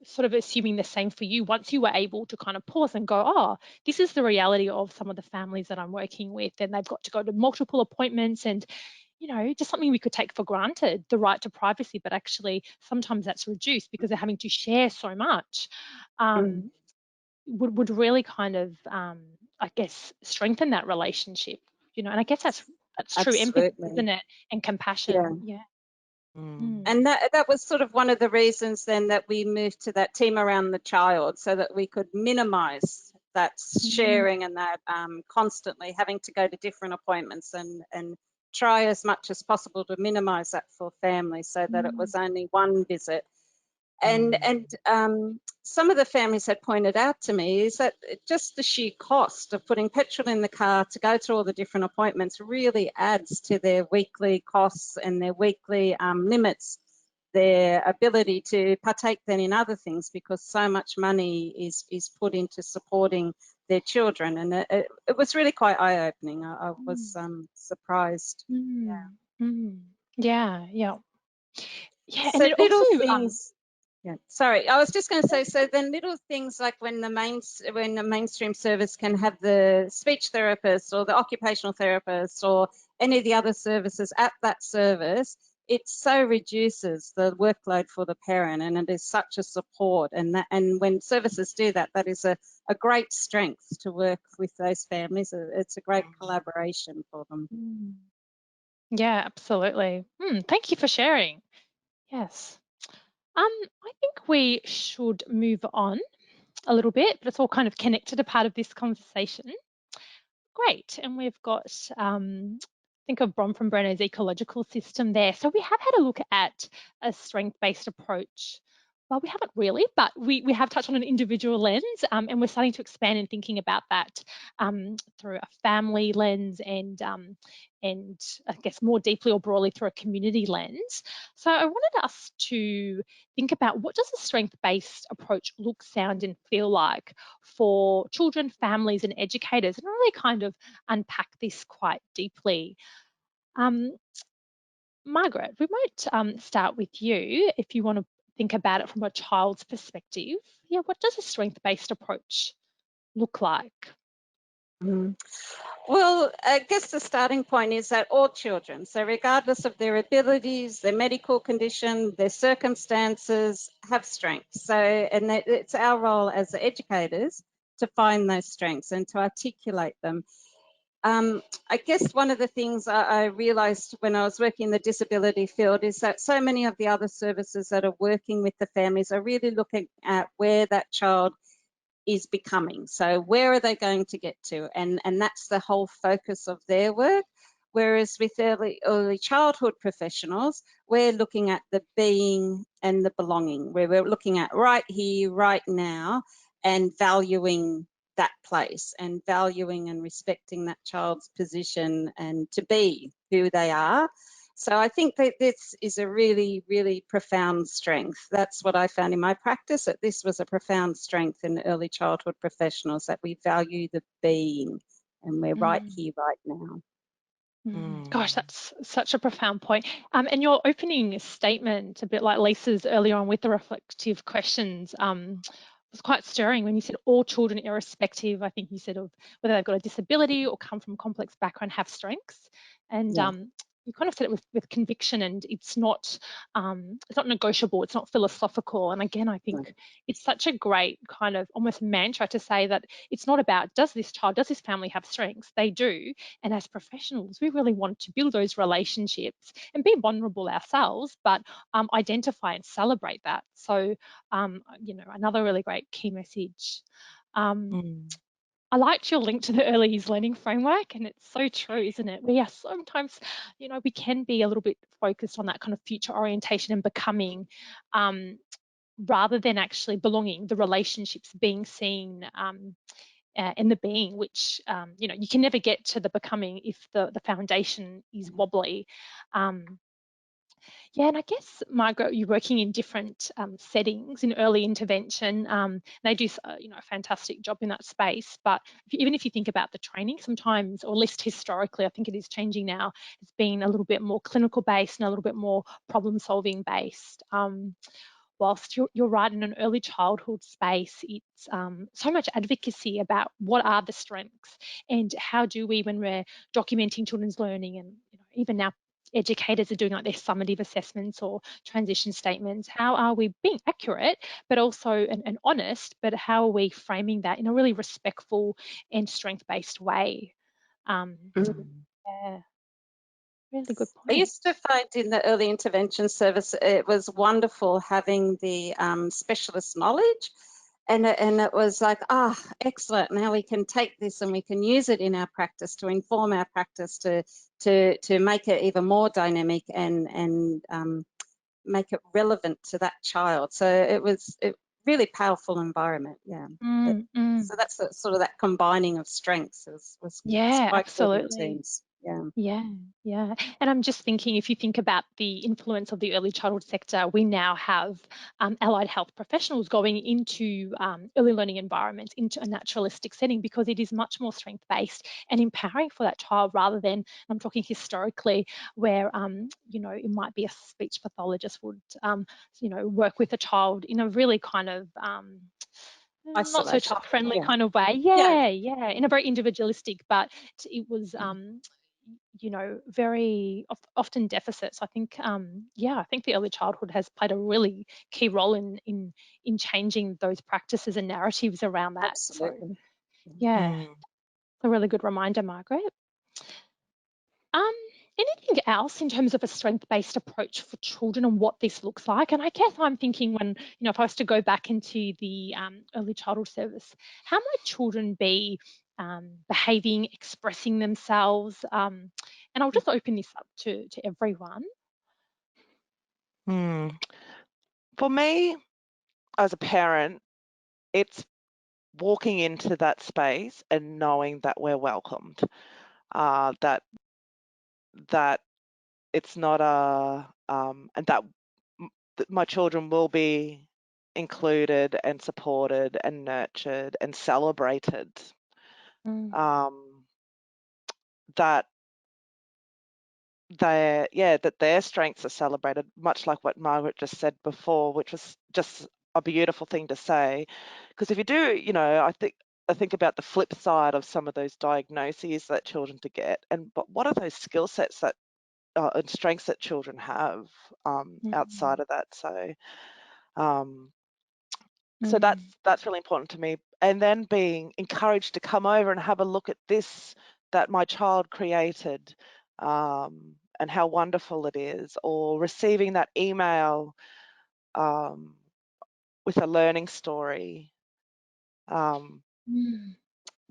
sort of assuming the same for you once you were able to kind of pause and go, oh, this is the reality of some of the families that I'm working with, and they've got to go to multiple appointments and just something we could take for granted, the right to privacy, but actually sometimes that's reduced because they're having to share so much, mm, would really kind of I guess strengthen that relationship, and I guess that's true empathy, absolutely. isn't it, and Yeah. compassion. Yeah. mm, Mm. And that was sort of one of the reasons then that we moved to that team around the child so that we could minimize that Mm. sharing and that constantly having to go to different appointments and try as much as possible to minimize that for families so that it Mm. was only one visit. And mm, some of the families had pointed out to me is that just the sheer cost of putting petrol in the car to go to all the different appointments really adds to their weekly costs and their weekly limits their ability to partake then in other things because so much money is put into supporting their children. And it was really quite eye-opening. I was surprised. Mm. Mm. Yeah, yeah. Yeah, and So it also little things. Yeah, sorry. I was just going to say. So then, little things like when the mainstream service can have the speech therapist or the occupational therapist or any of the other services at that service, it so reduces the workload for the parent, and it is such a support. And when services do that, that is a great strength to work with those families. It's a great collaboration for them. Mm. Yeah, absolutely. Thank you for sharing. Yes. I think we should move on a little bit, but it's all kind of connected a part of this conversation. Great. And we've got, think of Bronfenbrenner's ecological system there. So we have had a look at a strength-based approach. Well, we haven't really, but we have touched on an individual lens, and we're starting to expand and thinking about that through a family lens and I guess more deeply or broadly through a community lens. So I wanted us to think about what does a strength-based approach look, sound, and feel like for children, families, and educators, and really kind of unpack this quite deeply. Um, Margaret, we might start with you if you want to think about it from a child's perspective. Yeah, what does a strength-based approach look like? Mm. Well, I guess the starting point is that all children, so regardless of their abilities, their medical condition, their circumstances, have strengths. So, and it's our role as educators to find those strengths and to articulate them. I guess one of the things I realised when I was working in the disability field is that so many of the other services that are working with the families are really looking at where that child is becoming. So where are they going to get to? And that's the whole focus of their work. Whereas with early childhood professionals, we're looking at the being and the belonging, where we're looking at right here, right now, and valuing that place and valuing and respecting that child's position and to be who they are. So I think that this is a really, really profound strength. That's what I found in my practice, that this was a profound strength in early childhood professionals, that we value the being and we're right Mm. here, right now. Gosh, that's such a profound point. And your opening statement, a bit like Lisa's earlier on with the reflective questions, was quite stirring when you said all children, irrespective, I think you said, of whether they've got a disability or come from a complex background, have strengths. And Yeah. you kind of said it with conviction, and it's not negotiable, it's not philosophical. And again, I think it's such a great kind of almost mantra to say that it's not about does this family have strengths? They do. And as professionals, we really want to build those relationships and be vulnerable ourselves, but identify and celebrate that. So, another really great key message. I liked your link to the early years learning framework, and it's so true, isn't it? We are sometimes, we can be a little bit focused on that kind of future orientation and becoming, rather than actually belonging, the relationships being seen, and the being, which you can never get to the becoming if the foundation is wobbly. Yeah, and I guess, Margaret, you're working in different settings in early intervention. They do, a fantastic job in that space. But even if you think about the training, sometimes, or at least historically, I think it is changing now. It's been a little bit more clinical based and a little bit more problem solving based. Whilst you're right, in an early childhood space, it's so much advocacy about what are the strengths and how do we, when we're documenting children's learning, and even now educators are doing like their summative assessments or transition statements, how are we being accurate but also and honest, but how are we framing that in a really respectful and strength-based way? Yeah, really good I point. used to find in the early intervention service, it was wonderful having the specialist knowledge. And it was like, excellent. Now we can take this and we can use it in our practice to inform our practice to make it even more dynamic and make it relevant to that child. So it was a really powerful environment. Yeah. So that's sort of that combining of strengths was Yeah, quite good in absolutely. teams. Yeah. Yeah, yeah. And I'm just thinking, if you think about the influence of the early childhood sector, we now have allied health professionals going into early learning environments, into a naturalistic setting, because it is much more strength-based and empowering for that child, rather than, I'm talking historically, where, it might be a speech pathologist would, work with a child in a really kind of, not so Isolation. child friendly Yeah. kind of way. Yeah. Yeah, in a very individualistic, but it was very often deficits. I think I think the early childhood has played a really key role in changing those practices and narratives around that. So Absolutely. yeah, a really good reminder, Margaret. Um, Anything else in terms of a strength-based approach for children and what this looks like? And I guess I'm thinking, when, if I was to go back into the early childhood service, how might children be behaving, expressing themselves? And I'll just open this up to everyone. For me, as a parent, it's walking into that space and knowing that we're welcomed, that it's not and that my children will be included and supported and nurtured and celebrated. That their strengths are celebrated, much like what Margaret just said before, which was just a beautiful thing to say. Because if you do, I think I think about the flip side of some of those diagnoses that children to get, but what are those skill sets that and strengths that children have outside of that? So so that's really important to me. And then being encouraged to come over and have a look at this that my child created, and how wonderful it is, or receiving that email with a learning story,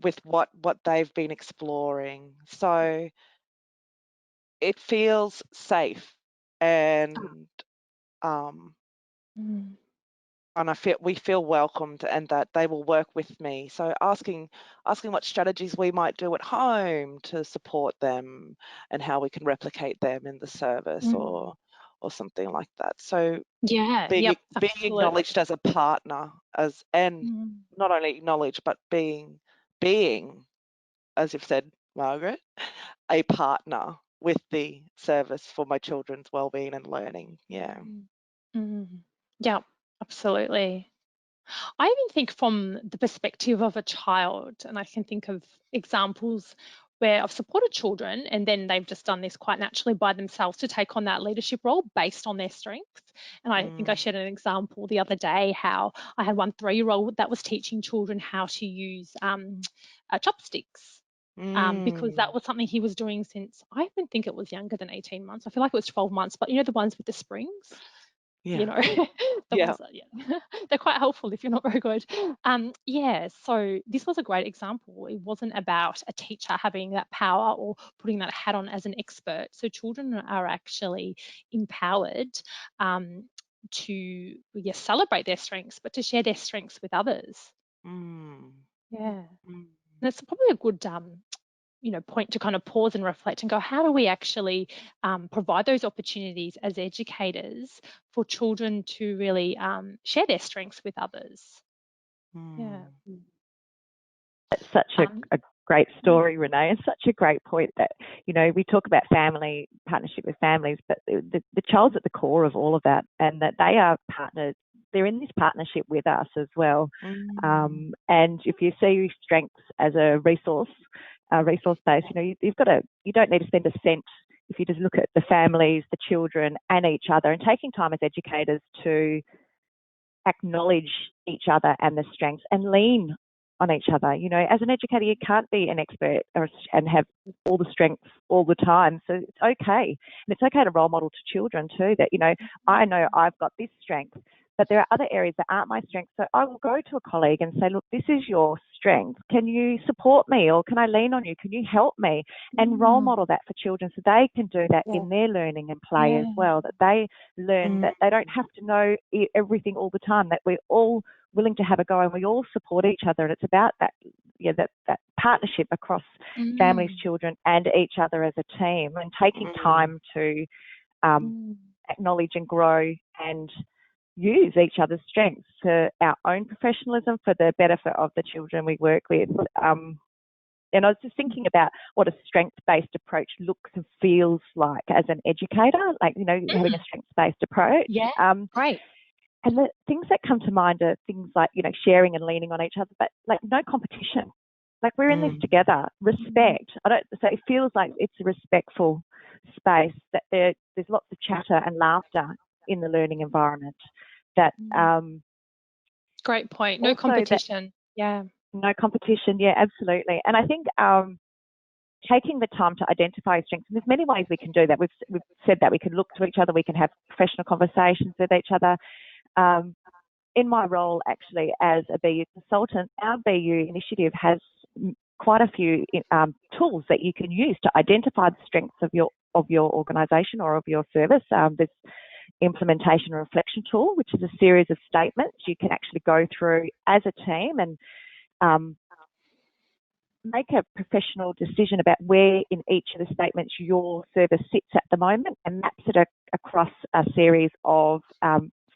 with what they've been exploring. So it feels safe, and we feel welcomed, and that they will work with me. So asking what strategies we might do at home to support them, and how we can replicate them in the service, or something like that. So being acknowledged as a partner, and not only acknowledged, but being, as you've said, Margaret, a partner with the service for my children's wellbeing and learning. Yeah. Yeah, absolutely. I even think from the perspective of a child, and I can think of examples where I've supported children and then they've just done this quite naturally by themselves to take on that leadership role based on their strengths. And I think I shared an example the other day how I had one 3-year-old that was teaching children how to use chopsticks. Because that was something he was doing since, I even think it was younger than 18 months. I feel like it was 12 months, but you know, the ones with the springs? You know, the ones that, they're quite helpful if you're not very good. So this was a great example. It wasn't about a teacher having that power or putting that hat on as an expert. So children are actually empowered to celebrate their strengths, but to share their strengths with others. And it's probably a good point to kind of pause and reflect and go, how do we actually provide those opportunities as educators for children to really share their strengths with others? That's such a great story, Renee, and such a great point that, we talk about family, partnership with families, but the child's at the core of all of that, and that they are partners. They're in this partnership with us as well. And if you see strengths as a resource base, you don't need to spend a cent if you just look at the families, the children, and each other, and taking time as educators to acknowledge each other and the strengths and lean on each other. As an educator, you can't be an expert and have all the strengths all the time. So it's okay. And it's okay to role model to children too that, I know I've got this strength, but there are other areas that aren't my strength. So I will go to a colleague and say, look, this is your strength. Can you support me, or can I lean on you? Can you help me? And role model that for children so they can do that in their learning and play as well, that they learn that they don't have to know everything all the time, that we're all willing to have a go and we all support each other. And it's about that, that partnership across families, children, and each other as a team, and taking time to acknowledge and grow and use each other's strengths for our own professionalism, for the benefit of the children we work with. And I was just thinking about what a strengths-based approach looks and feels like as an educator, like, having a strengths-based approach. Great. And the things that come to mind are things like, sharing and leaning on each other, but like no competition. Like we're in this together. Respect. So it feels like it's a respectful space, that there's lots of chatter and laughter in the learning environment. That great point. No competition. No competition. Yeah, absolutely. And I think taking the time to identify strengths, and there's many ways we can do that. We've said that we can look to each other, we can have professional conversations with each other. In my role, actually, as a BU consultant, our BU initiative has quite a few tools that you can use to identify the strengths of your organisation or of your service. There's implementation and reflection tool, which is a series of statements you can actually go through as a team and make a professional decision about where in each of the statements your service sits at the moment, and maps it across a series of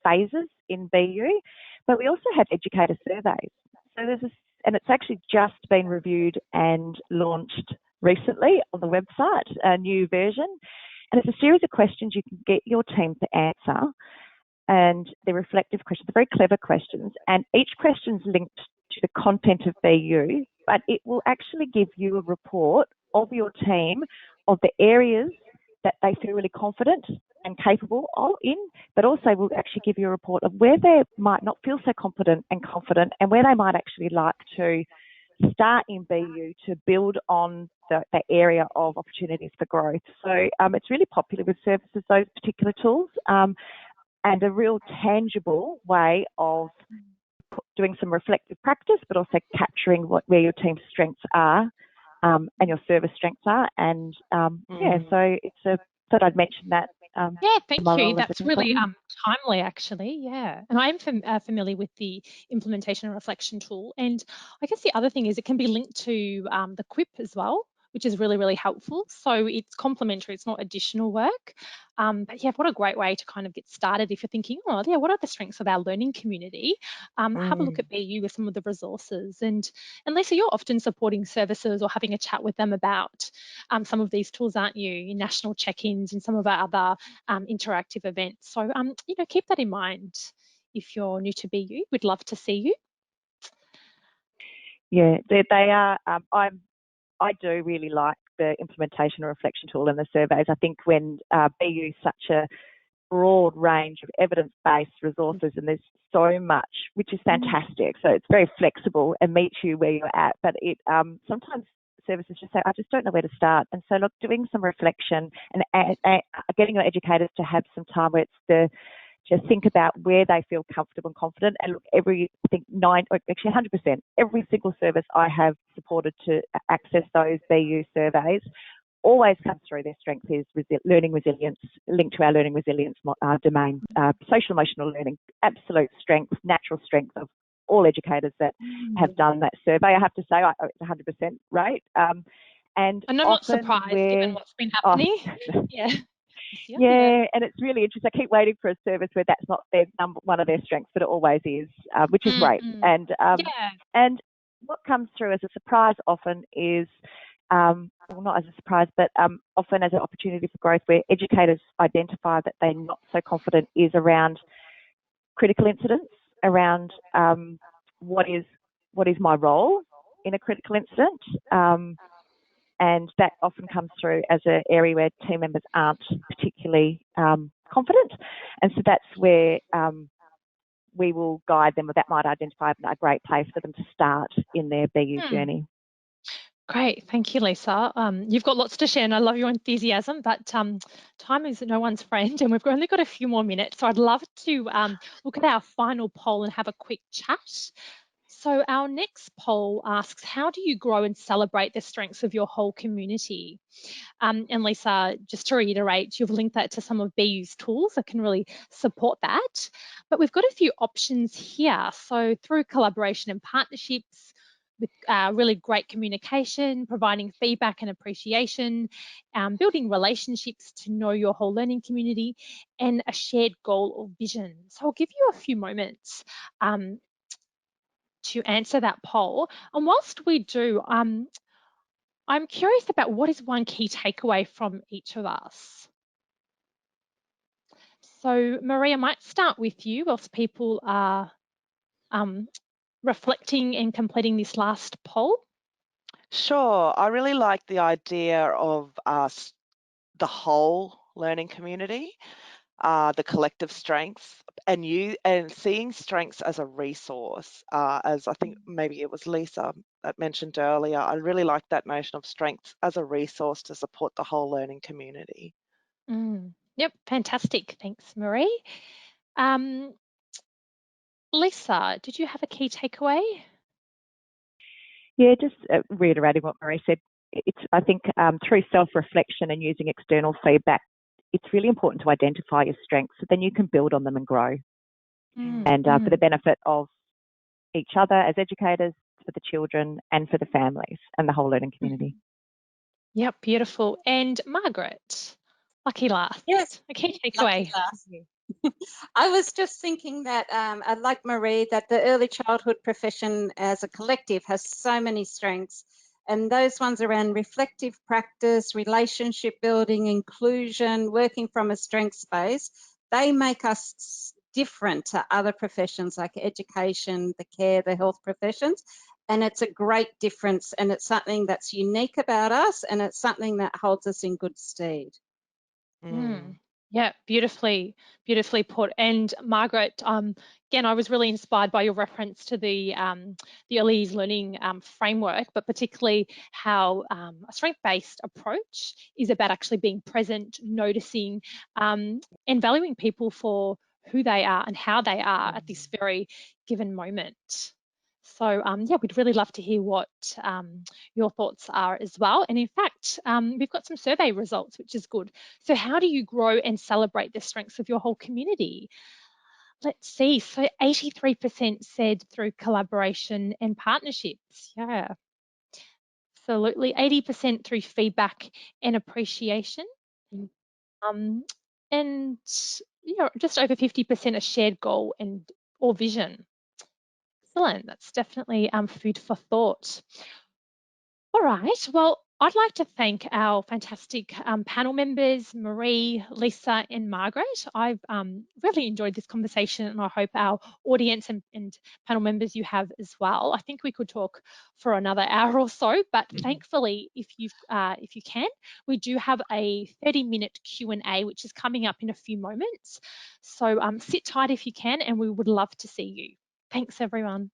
phases in BU. But we also have educator surveys. So and it's actually just been reviewed and launched recently on the website, a new version. And it's a series of questions you can get your team to answer. And they're reflective questions, they're very clever questions. And each question's linked you the content of BU, but it will actually give you a report of your team of the areas that they feel really confident and capable of in, but also will actually give you a report of where they might not feel so confident and where they might actually like to start in BU to build on the area of opportunities for growth. So it's really popular with services, those particular tools, and a real tangible way of doing some reflective practice, but also capturing where your team's strengths are and your service strengths are. And yeah, so thought I'd mention that. Yeah, thank you. That's really timely, actually. Yeah, and I am familiar with the implementation and reflection tool. And I guess the other thing is it can be linked to the QUIP as well, which is really, really helpful. So it's complementary, it's not additional work. But yeah, what a great way to kind of get started if you're thinking, oh yeah, what are the strengths of our learning community? Have a look at BU with some of the resources. And Lisa, you're often supporting services or having a chat with them about some of these tools, aren't you? In national check-ins and some of our other interactive events. So you know, keep that in mind if you're new to BU. We'd love to see you. Yeah, they are. I do really like the implementation and reflection tool and the surveys. I think when BU is such a broad range of evidence-based resources, and there's so much, which is fantastic. So it's very flexible and meets you where you're at. But it sometimes services just say, I just don't know where to start. And so, look, doing some reflection and getting your educators to have some time where it's just think about where they feel comfortable and confident. And look, actually 100%, every single service I have supported to access those BU surveys always comes through their strength is learning resilience, linked to our learning resilience domain, social emotional learning, absolute strength, natural strength of all educators that have done that survey. I have to say, it's 100% right. And I'm not surprised given what's been happening. Yeah. Yeah, and it's really interesting. I keep waiting for a service where that's not one of their strengths, but it always is, which is great. And and what comes through as a surprise often is, well, not as a surprise, but often as an opportunity for growth, where educators identify that they're not so confident, is around critical incidents, around what is my role in a critical incident. And that often comes through as an area where team members aren't particularly confident. And so that's where we will guide them, or that might identify a great place for them to start in their BU journey. Great, thank you, Lisa. You've got lots to share, and I love your enthusiasm, but time is no one's friend, and we've only got a few more minutes. So I'd love to look at our final poll and have a quick chat. So our next poll asks, how do you grow and celebrate the strengths of your whole community? And Lisa, just to reiterate, you've linked that to some of BU's tools that can really support that. But we've got a few options here. So through collaboration and partnerships, with really great communication, providing feedback and appreciation, building relationships to know your whole learning community, and a shared goal or vision. So I'll give you a few moments to answer that poll. And whilst we do, I'm curious about what is one key takeaway from each of us. So Maria, I might start with you whilst people are reflecting and completing this last poll. Sure, I really like the idea of the whole learning community, the collective strengths, and seeing strengths as a resource. As I think maybe it was Lisa that mentioned earlier, I really like that notion of strengths as a resource to support the whole learning community. Yep, fantastic. Thanks, Marie. Lisa, did you have a key takeaway? Yeah, just reiterating what Marie said. I think through self-reflection and using external feedback, it's really important to identify your strengths, so then you can build on them and grow. And for the benefit of each other as educators, for the children, and for the families and the whole learning community. Yep, beautiful. And Margaret, lucky last. Yes, a key takeaway. I was just thinking that, like Marie, that the early childhood profession as a collective has so many strengths, and those ones around reflective practice, relationship building, inclusion, working from a strength space, they make us different to other professions like education, the care, the health professions. And it's a great difference, and it's something that's unique about us, and it's something that holds us in good stead. Mm. Yeah, beautifully put. And Margaret, again, I was really inspired by your reference to the early years learning framework, but particularly how a strength-based approach is about actually being present, noticing, and valuing people for who they are and how they are at this very given moment. So yeah, we'd really love to hear what your thoughts are as well. And in fact, we've got some survey results, which is good. So how do you grow and celebrate the strengths of your whole community? Let's see. So 83% said through collaboration and partnerships. Yeah, absolutely. 80% through feedback and appreciation. Um, and yeah, just over 50% a shared goal and or vision. Excellent. That's definitely food for thought. All right. Well, I'd like to thank our fantastic panel members, Marie, Lisa, and Margaret. I've really enjoyed this conversation, and I hope our audience and panel members you have as well. I think we could talk for another hour or so, but thankfully, if you can, we do have a 30-minute Q&A, which is coming up in a few moments. So sit tight if you can, and we would love to see you. Thanks, everyone.